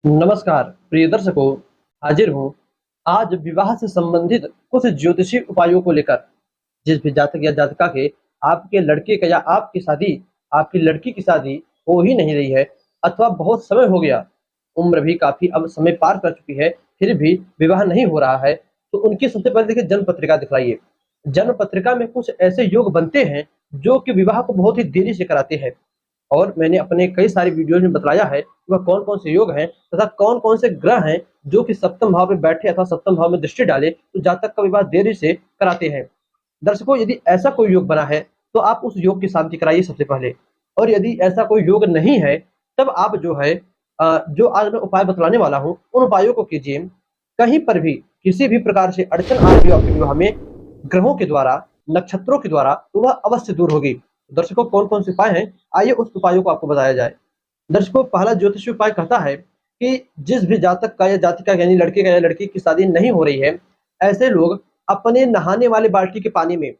नमस्कार प्रिय दर्शकों। हाजिर हूँ आज विवाह से संबंधित कुछ ज्योतिषी उपायों को लेकर। जिस भी जातक या जातिका के आपके लड़के का या आपकी शादी, आपकी लड़की की शादी हो ही नहीं रही है अथवा बहुत समय हो गया, उम्र भी काफी अब समय पार कर चुकी है, फिर भी विवाह नहीं हो रहा है, तो उनकी सबसे पहले देखिए जन्म पत्रिका दिखलाइए। जन्म पत्रिका में कुछ ऐसे योग बनते हैं जो कि विवाह को बहुत ही देरी से कराते हैं। और मैंने अपने कई सारी वीडियोज में बताया है कि वह कौन-कौन से योग हैं तथा कौन-कौन से ग्रह हैं जो कि सप्तम भाव में बैठे अथवा सप्तम भाव में दृष्टि डाले तो जातक का विवाह देरी से कराते हैं। दर्शकों, यदि ऐसा कोई योग बना है तो आप उस योग की शांति कराइए सबसे पहले। और यदि ऐसा कोई योग नहीं है तब आप जो है जो आज मैं उपाय बतलाने वाला हूँ उन उपायों को कीजिए। कहीं पर भी किसी भी प्रकार से अड़चन आ रही हो आपके विवाह में ग्रहों के द्वारा, नक्षत्रों के द्वारा, तो वह अवश्य दूर होगी। दर्शकों, कौन-कौन से उपाय हैं, आइए उस उपायों को आपको बताया जाए। दर्शकों, पहला ज्योतिषीय उपाय कहता है कि जिस भी जातक का या जातिका यानी लड़के का या लड़की की शादी नहीं हो रही है, ऐसे लोग अपने नहाने वाले बाल्टी के पानी में,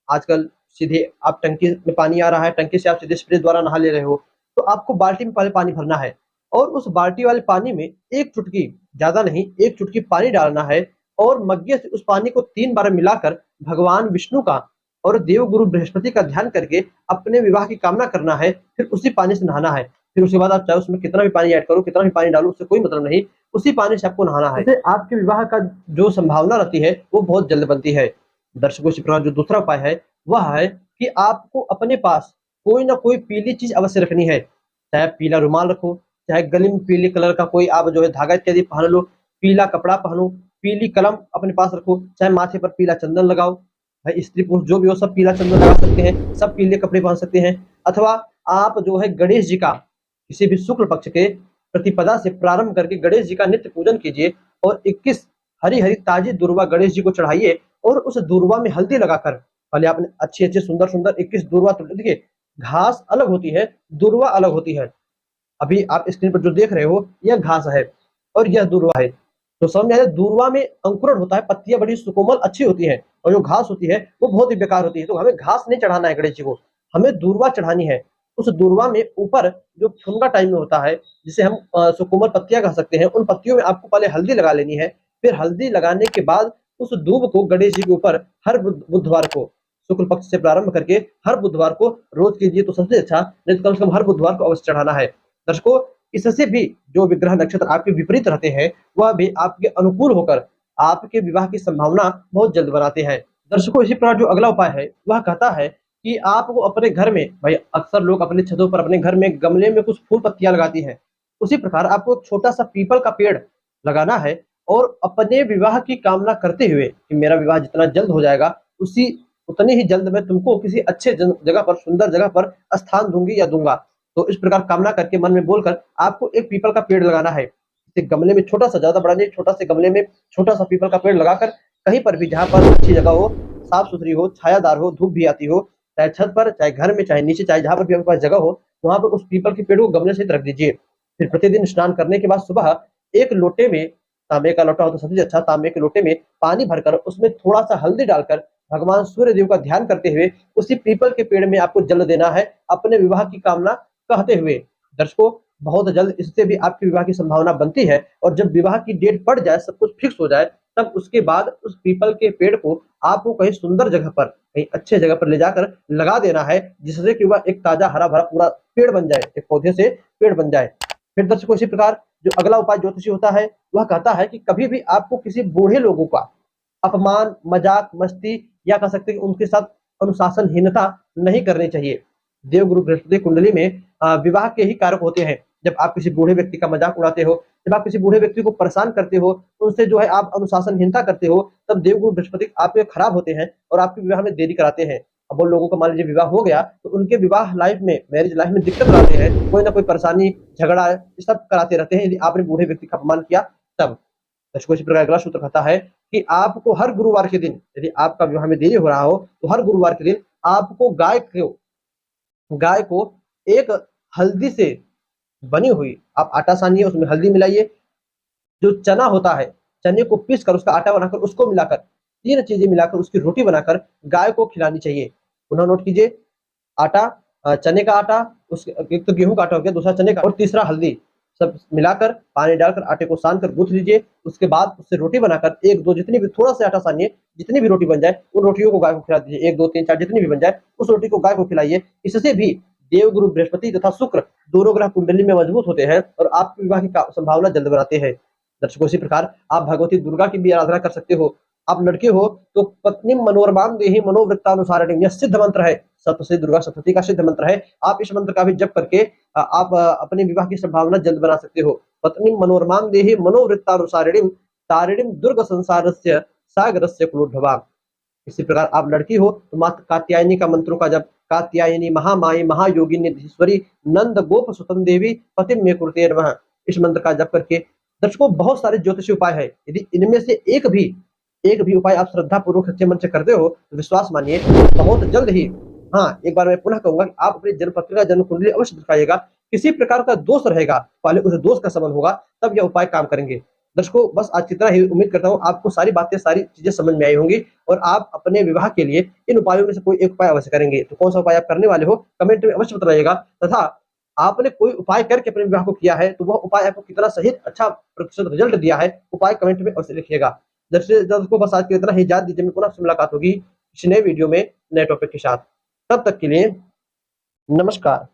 आजकल सीधे आप टंकी में पानी आ रहा है, टंकी से आप सीधे स्प्रे द्वारा नहा ले रहे हो, तो आपको बाल्टी में पहले पानी भरना है और उस बाल्टी वाले पानी में 1 चुटकी, ज़्यादा नहीं, 1 चुटकी पानी डालना है और मग्गे से उस पानी को 3 बार मिलाकर भगवान विष्णु का और देवगुरु बृहस्पति का ध्यान करके अपने विवाह की कामना करना है, फिर उसी पानी से नहाना है। फिर उसके बाद आप चाहे उसमें कितना भी पानी ऐड करो, कितना भी पानी डालो, उससे कोई मतलब नहीं, उसी पानी से आपको नहाना है। इससे आपके विवाह का जो संभावना रहती है, वो बहुत जल्द बनती है। दर्शकों, इसी प्रकार जो दूसरा उपाय है, वह है कि आपको अपने पास कोई ना कोई पीली चीज़ अवश्य रखनी है। चाहे पीला रुमाल रखो, चाहे गले में पीले कलर का कोई आप जो है धागा इत्यादि पहन लो, पीला कपड़ा पहनो, पीली कलम अपने पास रखो, चाहे माथे पर पीला चंदन लगाओ। भाई स्त्री पुरुष जो भी हो सब पीला चंदन लगा सकते हैं, सब पीले कपड़े पहन सकते हैं। अथवा आप जो है गणेश जी का किसी भी शुक्ल पक्ष के प्रतिपदा से प्रारंभ करके गणेश जी का नित्य पूजन कीजिए और 21 हरी-हरी ताज़ी दूर्वा गणेश जी को चढ़ाइए और उस दूर्वा में हल्दी लगाकर पहले आपने अच्छी-अच्छी सुंदर-सुंदर 21 दूर्वा तो देखिए, घास अलग होती है, दूर्वा अलग होती है। अभी आप स्क्रीन पर जो देख रहे हो यह घास है और यह दूर्वा है। तो समझ में आया, दूर्वा में अंकुरण होता है, पत्तियाँ बड़ी सुकोमल अच्छी होती हैं और जो घास होती है वो बहुत ही बेकार होती है। तो हमें घास नहीं चढ़ाना है गणेश जी को, हमें दूर्वा चढ़ानी है। उस दूर्वा में ऊपर जो फुनगा टाइप में होता है जिसे हम सुकोमल पत्तियाँ कह सकते हैं, उन पत्तियों में आपको पहले हल्दी लगा लेनी है। फिर हल्दी लगाने के बाद उस दूब को गणेश जी के ऊपर हर बुधवार को, शुक्ल पक्ष से प्रारंभ करके हर बुधवार को रोज कीजिए तो सबसे अच्छा, नहीं तो कम से कम हर बुधवार को अवश्य चढ़ाना है। दर्शकों, इससे भी जो विग्रह नक्षत्र आपके विपरीत रहते हैं वह भी आपके अनुकूल होकर आपके विवाह की संभावना बहुत जल्द बनाते हैं। दर्शकों, इसी प्रकार जो अगला उपाय है वह कहता है कि आपको अपने घर में, भाई अक्सर लोग अपने छतों पर अपने घर में गमले में कुछ फूल पत्तियां लगाती हैं, उसी प्रकार आपको एक छोटा सा पीपल का पेड़ लगाना है और अपने विवाह की कामना करते हुए कि मेरा विवाह जितना जल्द हो जाएगा उसी उतनी ही जल्द मैं तुमको किसी अच्छे जगह पर, सुंदर जगह पर स्थान दूंगी या दूंगा। तो इस प्रकार कामना करके मन में बोलकर आपको एक पीपल का पेड़ लगाना है। इसे गमले में छोटा सा, ज़्यादा बड़ा नहीं, छोटा से गमले में छोटा सा पीपल का पेड़ लगाकर कहीं पर भी जहाँ पर अच्छी जगह हो, साफ-सुथरी हो, छायादार हो, धूप भी आती हो, चाहे छत पर, चाहे घर में, चाहे नीचे, चाहे जहाँ पर भी आपके पास जगह हो, वहाँ पर उस पीपल के पेड़ को गमले सहित रख दीजिए। फिर प्रतिदिन स्नान करने के बाद सुबह एक लोटे में, तांबे का लोटा हो तो सबसे अच्छा, तांबे के लोटे में पानी भरकर उसमें थोड़ा-सा हल्दी डालकर भगवान सूर्य देव का ध्यान करते हुए उसी पीपल के पेड़ में आपको जल देना है अपने विवाह की कामना कहते हुए। दर्शकों, बहुत जल्द इससे भी आपके विवाह की संभावना बनती है और जब विवाह की डेट पड़ जाए, सब कुछ फिक्स हो जाए, तब उसके बाद उस पीपल के पेड़ को आपको कहीं सुंदर जगह पर, कहीं अच्छे जगह पर ले जाकर लगा देना है, जिससे कि वह एक ताज़ा हरा-भरा पूरा पेड़ बन जाए, एक पौधे से पेड़ बन जाए। फिर दर्शकों, इसी प्रकार जो अगला उपाय ज्योतिषी होता है, वह कहता है कि कभी भी आपको किसी बूढ़े लोगों का अपमान, मजाक, मस्ती या कह सकते हैं कि उनके साथ अनुशासनहीनता नहीं करनी चाहिए। देवगुरु बृहस्पति कुंडली में विवाह के ही कारक होते हैं। जब आप किसी बूढ़े व्यक्ति का मजाक उड़ाते हो, जब आप किसी बूढ़े व्यक्ति को परेशान करते हो, उनसे जो है आप अनुशासनहीनता करते हो, तब देवगुरु बृहस्पति आपके खराब होते हैं और आपके विवाह में देरी कराते हैं। अब उन लोगों का मान लीजिए विवाह हो गया, तो उनके विवाह लाइफ में, मैरिज लाइफ में दिक्कत लाते हैं, कोई ना कोई परेशानी, झगड़ा ये सब कराते रहते हैं, यदि आपने बूढ़े व्यक्ति का अपमान किया तब। दर्शकों, इसी प्रकार अगला सूत्र कहता है कि आपको हर गुरुवार के दिन, यदि आपका विवाह में देरी हो रहा हो, तो हर गुरुवार के दिन आपको गाय को एक हल्दी से बनी हुई आप आटा सानिए, उसमें हल्दी मिलाइए, जो चना होता है, चने को पीस कर उसका आटा बनाकर उसको मिलाकर, 3 चीज़ें मिलाकर उसकी रोटी बनाकर गाय को खिलानी चाहिए। पुनः नोट कीजिए, आटा, चने का आटा, उस एक तो गेहूँ का आटा हो गया, दूसरा चने का और तीसरा हल्दी। सब मिलाकर पानी डालकर आटे को सान कर गूँथ लीजिए। उसके बाद उससे रोटी बनाकर 1-2 जितनी भी थोड़ा-सा आटा सानिए, जितनी भी रोटी बन जाए, उन रोटियों को गाय को खिला दीजिए। 1, 2, 3, 4 जितनी भी बन जाए, उस रोटी को गाय को खिलाइए। इससे भी देवगुरु बृहस्पति तथा शुक्र दोनों ग्रह कुंडली में मजबूत होते हैं और आपके विवाह की संभावना जल्द बनाते हैं। दर्शकों, इसी प्रकार आप भगवती दुर्गा की भी आराधना कर सकते हो। आप लड़के हो तो पत्नी मनोरमां देहि मनोवृत्तानुसारिणी, यह सिद्ध मंत्र है, सप्तशती दुर्गा सप्तशती का सिद्ध मंत्र है। आप इस मंत्र का भी जप करके आप अपने विवाह की संभावना जल्द बना सकते हो। पत्नी मनोरमां देहि मनोवृत्तानुसारिणी तारिणीं दुर्ग संसारस्य सागरस्य कुलोद्भवाम्। इसी प्रकार आप लड़की हो तो माता कात्यायनी का मंत्रों का जप, कात्यायनी महामाई महायोगिनी धीश्वरी नंद गोप सुतन देवी पतिम मे कुरुते नमः, इस मंत्र का जप करके दर्शकों बहुत सारे ज्योतिषी उपाय है। यदि इनमें से एक भी उपाय आप श्रद्धा पूर्वक सच्चे मन से करते हो तो विश्वास मानिए बहुत जल्द ही, हाँ, एक बार मैं पुनः कहूंगा कि आप अपनी जन्म पत्रिका जन्म कुंडली अवश्य दिखाइएगा। किसी प्रकार का दोष रहेगा, पहले उस दोष का समन होगा, तब यह उपाय काम करेंगे। दर्शकों, बस आज इतना ही। उम्मीद करता हूँ आपको सारी बातें, सारी चीजें समझ में आई होंगी और आप अपने विवाह के लिए इन उपायों में से कोई एक उपाय अवश्य करेंगे। तो कौन सा उपाय आप करने वाले हो कमेंट में अवश्य बताइएगा, तथा आपने कोई उपाय करके अपने विवाह को किया है तो वह उपाय आपको कितना सही अच्छा प्रतिशत रिजल्ट दिया है, उपाय कमेंट में अवश्य लिखिएगा। दर्शकों, बस आज के इतना ही। इजाजत दीजिए, मैं पुनः आपसे मुलाकात होगी किसी नए वीडियो में नए टॉपिक के साथ। तब तक के लिए नमस्कार।